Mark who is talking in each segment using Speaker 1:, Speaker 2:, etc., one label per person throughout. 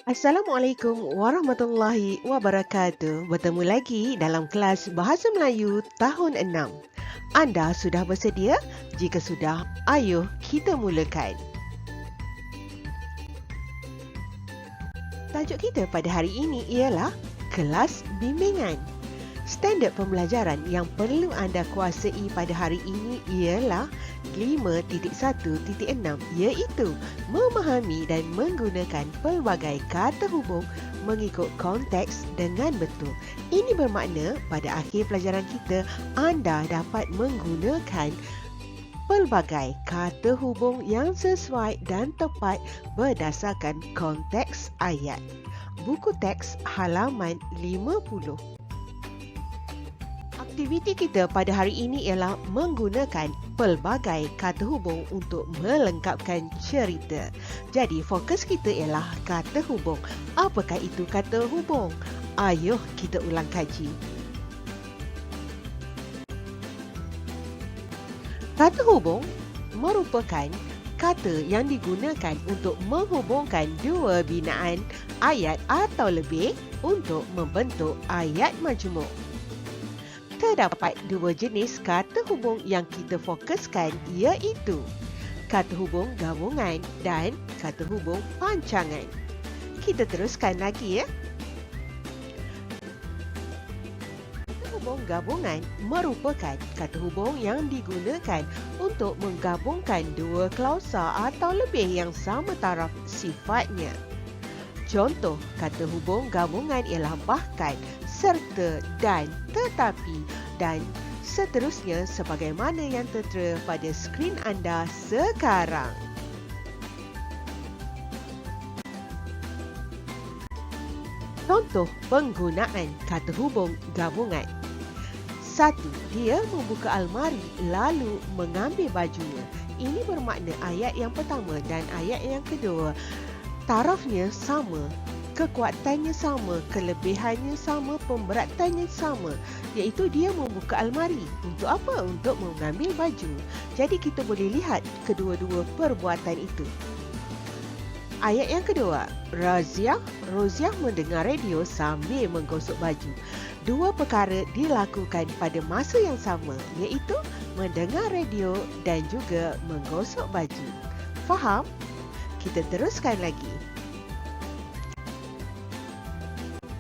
Speaker 1: Assalamualaikum warahmatullahi wabarakatuh. Bertemu lagi dalam kelas Bahasa Melayu tahun 6. Anda sudah bersedia? Jika sudah, ayo kita mulakan. Tajuk kita pada hari ini ialah Kelas Bimbingan. Standard pembelajaran yang perlu anda kuasai pada hari ini ialah 5.1.6 iaitu memahami dan menggunakan pelbagai kata hubung mengikut konteks dengan betul. Ini bermakna pada akhir pelajaran kita anda dapat menggunakan pelbagai kata hubung yang sesuai dan tepat berdasarkan konteks ayat. Buku teks halaman 50. Aktiviti kita pada hari ini ialah menggunakan pelbagai kata hubung untuk melengkapkan cerita. Jadi fokus kita ialah kata hubung. Apakah itu kata hubung? Ayuh kita ulang kaji. Kata hubung merupakan kata yang digunakan untuk menghubungkan dua binaan ayat atau lebih untuk membentuk ayat majmuk. Terdapat dua jenis kata hubung yang kita fokuskan iaitu kata hubung gabungan dan kata hubung pancangan. Kita teruskan lagi ya. Kata hubung gabungan merupakan kata hubung yang digunakan untuk menggabungkan dua klausa atau lebih yang sama taraf sifatnya. Contoh kata hubung gabungan ialah bahkan, serta, dan, tetapi, dan seterusnya sebagaimana yang tertera pada skrin anda sekarang. Contoh penggunaan kata hubung gabungan. 1. Dia membuka almari lalu mengambil bajunya. Ini bermakna ayat yang pertama dan ayat yang kedua tarafnya sama, kekuatannya sama, kelebihannya sama, pemberatannya sama, iaitu dia membuka almari. Untuk apa? Untuk mengambil baju. Jadi kita boleh lihat kedua-dua perbuatan itu. Ayat yang kedua, Roziah mendengar radio sambil menggosok baju. Dua perkara dilakukan pada masa yang sama, iaitu mendengar radio dan juga menggosok baju. Faham? Kita teruskan lagi.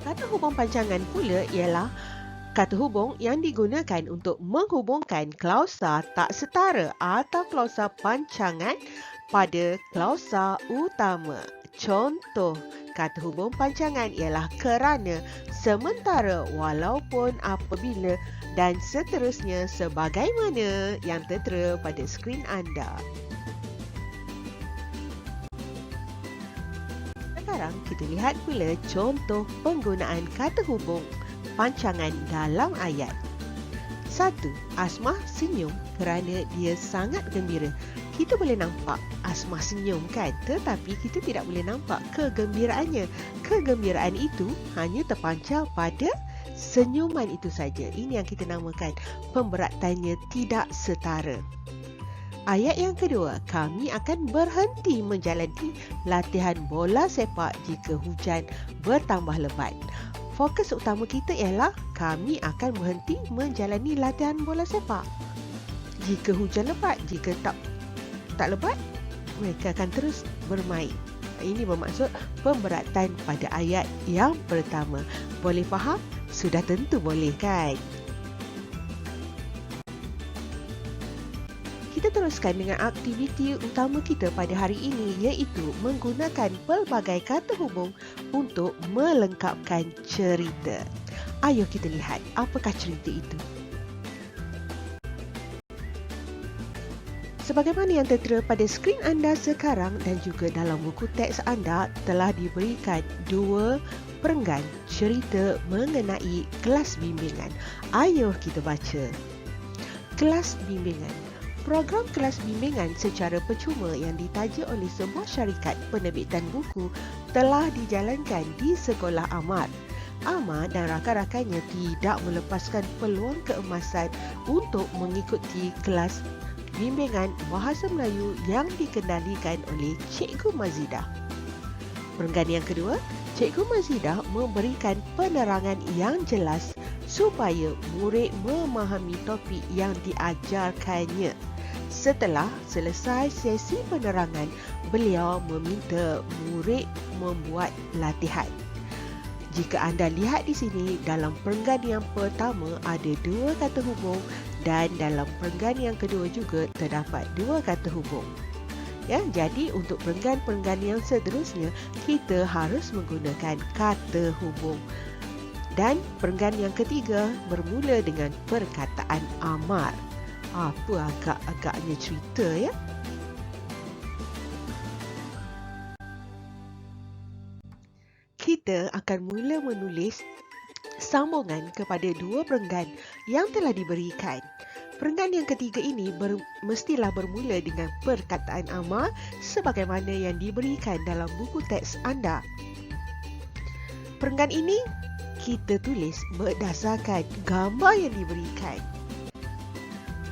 Speaker 1: Kata hubung pancangan pula ialah kata hubung yang digunakan untuk menghubungkan klausa tak setara atau klausa pancangan pada klausa utama. Contoh kata hubung pancangan ialah kerana, sementara, walaupun, apabila dan seterusnya sebagaimana yang tertera pada skrin anda. Sekarang kita lihat pula contoh penggunaan kata hubung pancangan dalam ayat. 1. Asmah senyum kerana dia sangat gembira. Kita boleh nampak Asmah senyum kan? Tetapi kita tidak boleh nampak kegembiraannya. Kegembiraan itu hanya terpancar pada senyuman itu saja. Ini yang kita namakan pemberatannya tidak setara. Ayat yang kedua, kami akan berhenti menjalani latihan bola sepak jika hujan bertambah lebat. Fokus utama kita ialah kami akan berhenti menjalani latihan bola sepak. Jika hujan lebat, jika tak lebat, mereka akan terus bermain. Ini bermaksud pemberatan pada ayat yang pertama. Boleh faham? Sudah tentu boleh kan? Kita teruskan dengan aktiviti utama kita pada hari ini iaitu menggunakan pelbagai kata hubung untuk melengkapkan cerita. Ayo kita lihat apakah cerita itu. Sebagaimana yang tertera pada skrin anda sekarang dan juga dalam buku teks anda telah diberikan dua perenggan cerita mengenai kelas bimbingan. Ayo kita baca. Kelas bimbingan. Program kelas bimbingan secara percuma yang ditaja oleh sebuah syarikat penerbitan buku telah dijalankan di Sekolah Ahmad. Ahmad dan rakan-rakannya tidak melepaskan peluang keemasan untuk mengikuti kelas bimbingan Bahasa Melayu yang dikendalikan oleh Cikgu Mazidah. Perenggan yang kedua, Cikgu Mazidah memberikan penerangan yang jelas supaya murid memahami topik yang diajarkannya. Setelah selesai sesi penerangan, beliau meminta murid membuat latihan. Jika anda lihat di sini, dalam perenggan yang pertama ada 2 kata hubung dan dalam perenggan yang kedua juga terdapat 2 kata hubung. Ya, jadi untuk perenggan-perenggan yang seterusnya, kita harus menggunakan kata hubung. Dan perenggan yang ketiga bermula dengan perkataan amar. Apa agak-agaknya cerita ya? Kita akan mula menulis sambungan kepada 2 perenggan yang telah diberikan. Perenggan yang ketiga ini mestilah bermula dengan perkataan amar sebagaimana yang diberikan dalam buku teks anda. Perenggan ini kita tulis berdasarkan gambar yang diberikan.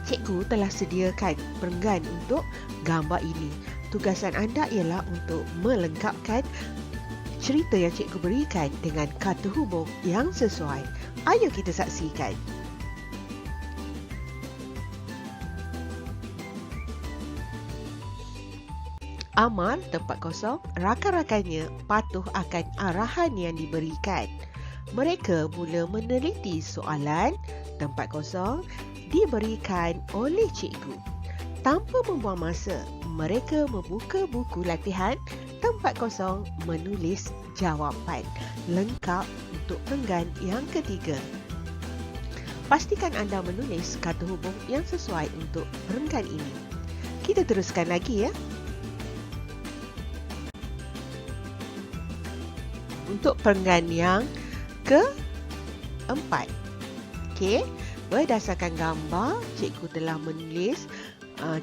Speaker 1: Cikgu telah sediakan perenggan untuk gambar ini. Tugasan anda ialah untuk melengkapkan cerita yang cikgu berikan dengan kata hubung yang sesuai. Ayo kita saksikan. Amar tempat kosong, rakan-rakannya patuh akan arahan yang diberikan. Mereka mula meneliti soalan tempat kosong diberikan oleh cikgu. Tanpa membuang masa, mereka membuka buku latihan tempat kosong menulis jawapan lengkap untuk perenggan yang ketiga. Pastikan anda menulis kata hubung yang sesuai untuk perenggan ini. Kita teruskan lagi ya. Untuk perenggan yang keempat. Okey, berdasarkan gambar, cikgu telah menulis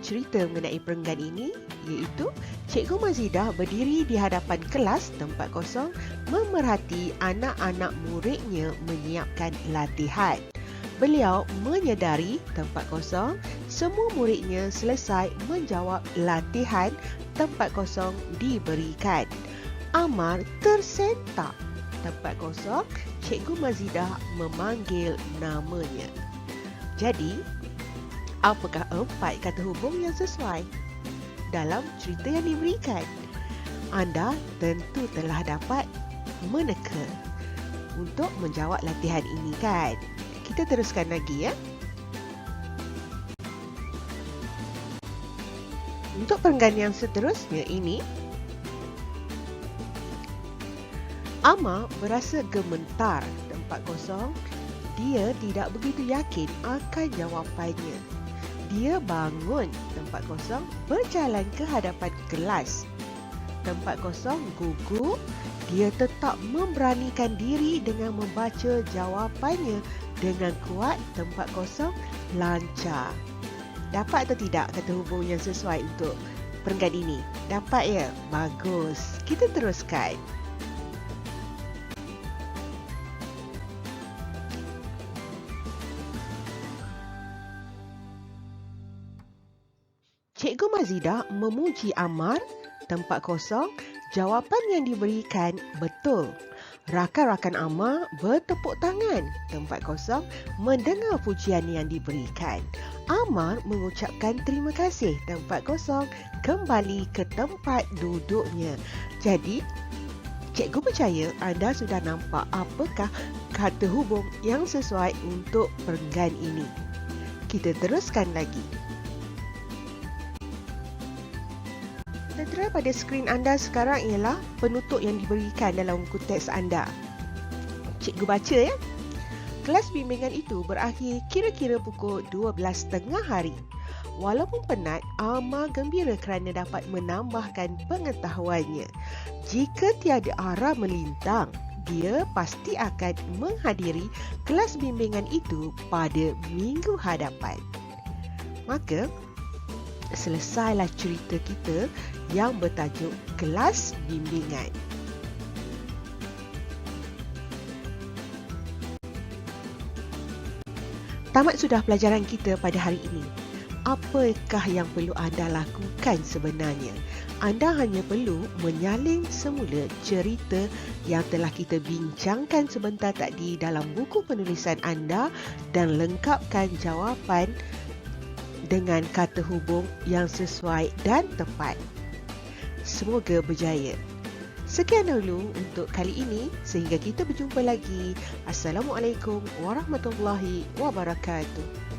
Speaker 1: cerita mengenai perenggan ini, iaitu Cikgu Mazidah berdiri di hadapan kelas tempat kosong memerhati anak-anak muridnya menyiapkan latihan. Beliau menyedari tempat kosong semua muridnya selesai menjawab latihan tempat kosong diberikan. Amar tersentak. Tempat kosong, Cikgu Mazidah memanggil namanya. Jadi, apakah 4 kata hubung yang sesuai dalam cerita yang diberikan? Anda tentu telah dapat meneka untuk menjawab latihan ini kan? Kita teruskan lagi ya. Untuk perenggan yang seterusnya ini, Amar berasa gemetar. Tempat kosong, dia tidak begitu yakin akan jawapannya. Dia bangun. Tempat kosong berjalan ke hadapan kelas. Tempat kosong gugup. Dia tetap memberanikan diri dengan membaca jawapannya dengan kuat. Tempat kosong lancar. Dapat atau tidak kata hubung yang sesuai untuk perenggan ini? Dapat ya? Bagus. Kita teruskan. Cikgu Mazidah memuji Amar. Tempat kosong, jawapan yang diberikan betul. Rakan-rakan Amar bertepuk tangan. Tempat kosong mendengar pujian yang diberikan. Amar mengucapkan terima kasih. Tempat kosong kembali ke tempat duduknya. Jadi, cikgu percaya anda sudah nampak apakah kata hubung yang sesuai untuk perenggan ini. Kita teruskan lagi. Tertera pada skrin anda sekarang ialah penutur yang diberikan dalam buku teks anda. Cikgu baca ya. Kelas bimbingan itu berakhir kira-kira pukul 12.30 hari. Walaupun penat, Amar gembira kerana dapat menambahkan pengetahuannya. Jika tiada arah melintang, dia pasti akan menghadiri kelas bimbingan itu pada minggu hadapan. Maka, selesailah cerita kita yang bertajuk Kelas Bimbingan. Tamat sudah pelajaran kita pada hari ini. Apakah yang perlu anda lakukan sebenarnya? Anda hanya perlu menyalin semula cerita yang telah kita bincangkan sebentar tadi dalam buku penulisan anda dan lengkapkan jawapan dengan kata hubung yang sesuai dan tepat. Semoga berjaya. Sekian dahulu untuk kali ini, sehingga kita berjumpa lagi. Assalamualaikum warahmatullahi wabarakatuh.